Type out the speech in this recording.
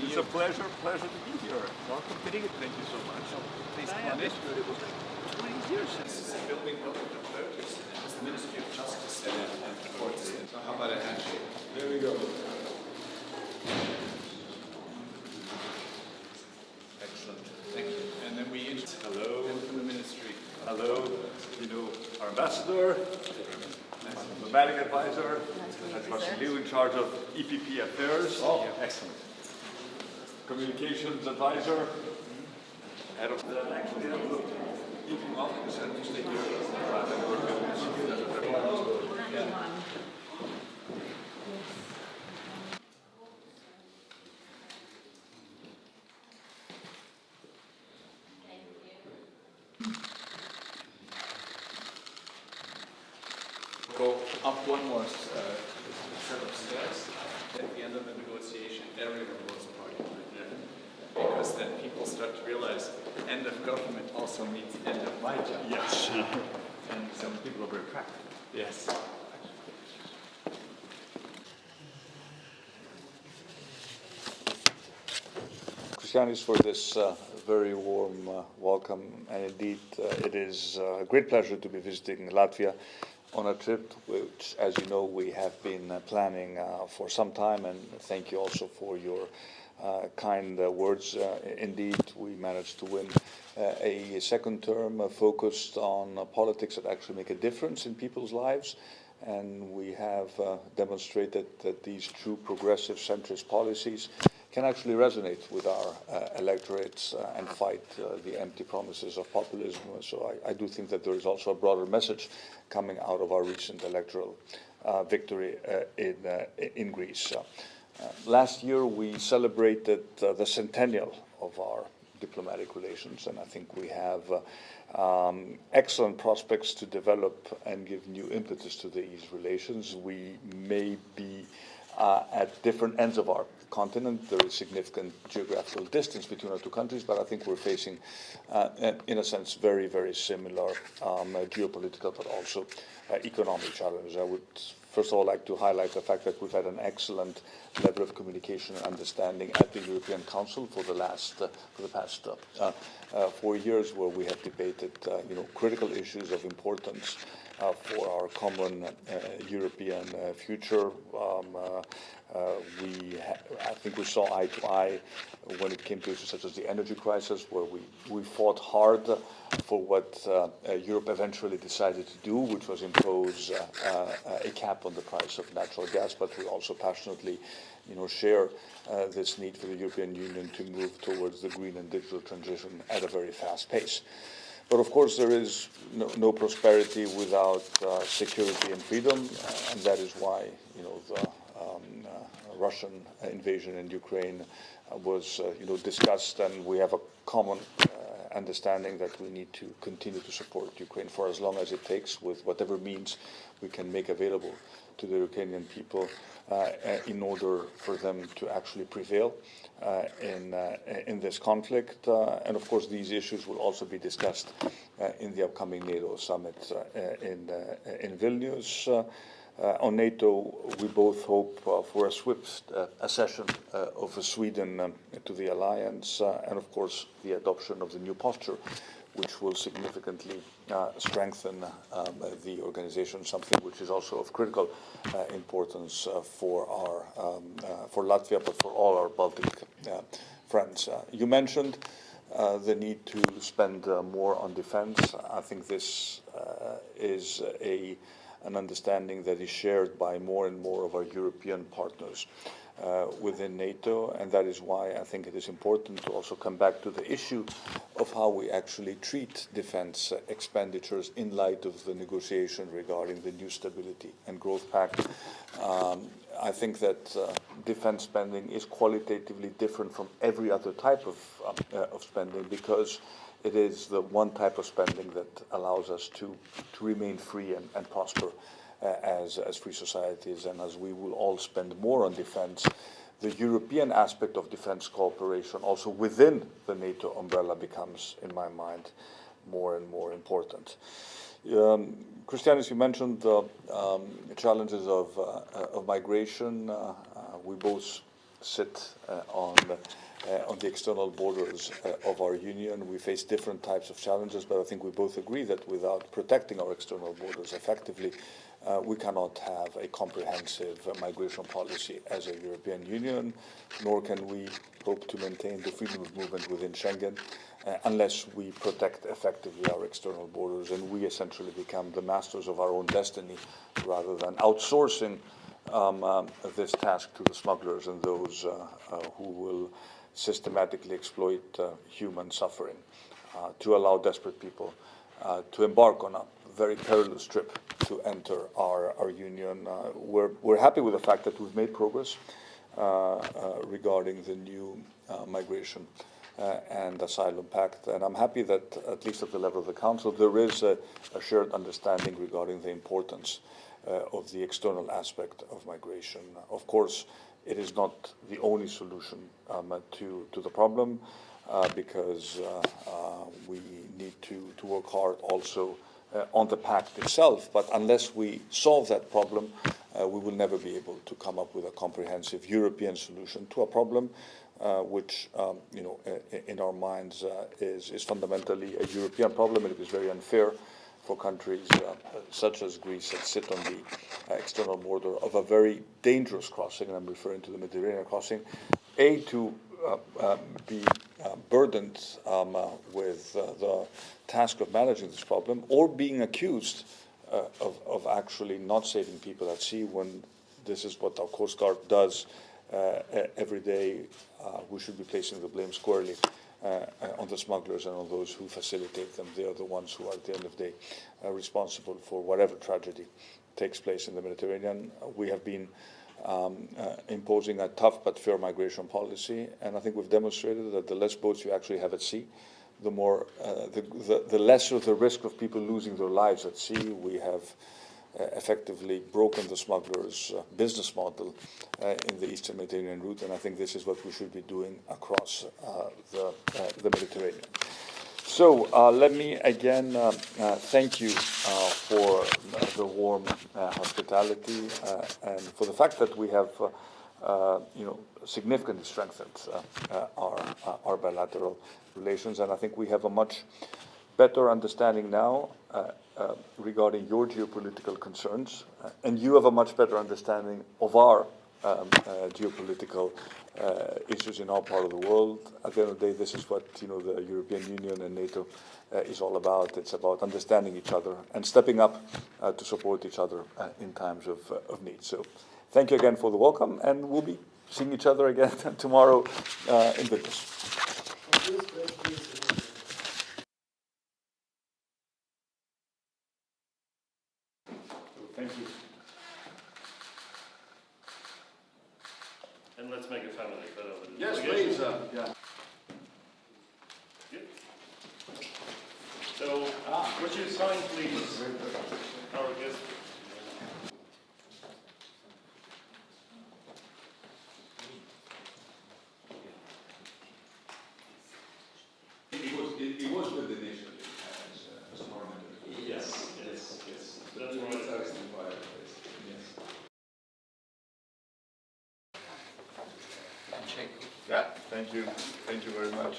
It's a pleasure to be here. Welcome to Riga. Thank you so much. Please come in. It was 20 years since. This is a building built in the 30s. It's the Ministry of Justice and Courts. So how about a handshake? There we go. Excellent. Thank you. And then we hello from the ministry. Hello, our ambassador, diplomatic advisor, Vasiliu in charge of EPP affairs. Oh, excellent. Communications advisor. Head of actually keeping off the center state here. Go up one more set of stairs. At the end of the negotiation, everyone was a party. Because then people start to realize end of government also means end of my job. Yes. And some people are very practical. Yes. Christianis, for this very warm welcome, and indeed it is a great pleasure to be visiting Latvia on a trip which, as you know, we have been planning for some time, and thank you also for your kind words. Indeed, we managed to win a second term focused on politics that actually make a difference in people's lives, and we have demonstrated that these true progressive centrist policies can actually resonate with our electorates and fight the empty promises of populism. So I do think that there is also a broader message coming out of our recent electoral victory in Greece. Last year we celebrated the centennial of our diplomatic relations, and I think we have excellent prospects to develop and give new impetus to these relations. We may be at different ends of our continent. There is significant geographical distance between our two countries, but I think we're facing, in a sense, very, very similar geopolitical but also economic challenges. I would first of all like to highlight the fact that we've had an excellent level of communication and understanding at the European Council for the past 4 years, where we have debated critical issues of importance for our common European future. I think we saw eye to eye when it came to issues such as the energy crisis, where we fought hard for what Europe eventually decided to do, which was impose a cap on the price of natural gas. But we also passionately share this need for the European Union to move towards the green and digital transition at a very fast pace. But of course, there is no prosperity without security and freedom, and that is why the Russian invasion in Ukraine was discussed, and we have a common understanding that we need to continue to support Ukraine for as long as it takes, with whatever means we can make available to the Ukrainian people in order for them to actually prevail in this conflict. And of course, these issues will also be discussed in the upcoming NATO summit in Vilnius. On NATO, we both hope for a swift accession of Sweden to the alliance, and of course the adoption of the new posture, which will significantly strengthen the organization, something which is also of critical importance for Latvia, but for all our Baltic friends. You mentioned the need to spend more on defense. I think this is an understanding that is shared by more and more of our European partners within NATO, and that is why I think it is important to also come back to the issue of how we actually treat defense expenditures in light of the negotiation regarding the new Stability and Growth Pact. I think that defense spending is qualitatively different from every other type of spending, because it is the one type of spending that allows us to remain free and prosper as free societies. And as we will all spend more on defense, the European aspect of defense cooperation also within the NATO umbrella becomes, in my mind, more and more important. Christianis, you mentioned the challenges of migration. We both sit on the external borders of our union. We face different types of challenges, but I think we both agree that without protecting our external borders effectively, we cannot have a comprehensive migration policy as a European Union, nor can we hope to maintain the freedom of movement within Schengen unless we protect effectively our external borders and we essentially become the masters of our own destiny rather than outsourcing this task to the smugglers and those who will systematically exploit human suffering to allow desperate people to embark on a very perilous trip to enter our union. We're happy with the fact that we've made progress regarding the new migration and asylum pact, and I'm happy that at least at the level of the Council there is a shared understanding regarding the importance of the external aspect of migration. Of course, it is not the only solution to the problem because we need to work hard also on the pact itself, but unless we solve that problem, we will never be able to come up with a comprehensive European solution to a problem which, in our minds is fundamentally a European problem, and it is very unfair for countries such as Greece that sit on the external border of a very dangerous crossing, and I'm referring to the Mediterranean crossing, to be burdened with the task of managing this problem, or being accused of actually not saving people at sea when this is what our Coast Guard does every day. We should be placing the blame squarely on the smugglers and on those who facilitate them. They are the ones who are at the end of the day responsible for whatever tragedy takes place in the Mediterranean. We have been imposing a tough but fair migration policy, and I think we've demonstrated that the less boats you actually have at sea, the more, the lesser the risk of people losing their lives at sea. We have effectively broken the smugglers' business model in the Eastern Mediterranean route, and I think this is what we should be doing across the Mediterranean. So let me again thank you for the warm hospitality and for the fact that we have significantly strengthened our bilateral relations, and I think we have a much better understanding now regarding your geopolitical concerns, and you have a much better understanding of our geopolitical issues in our part of the world. At the end of the day, this is what the European Union and NATO is all about. It's about understanding each other and stepping up to support each other in times of need. So thank you again for the welcome, and we'll be seeing each other again tomorrow in Vilnius. Thank you. And let's make a family photo. Yes, please. Yeah. Good. So, would you sign, please, our guest? It was good initially as normal. Yes. That's right. Yeah, thank you very much.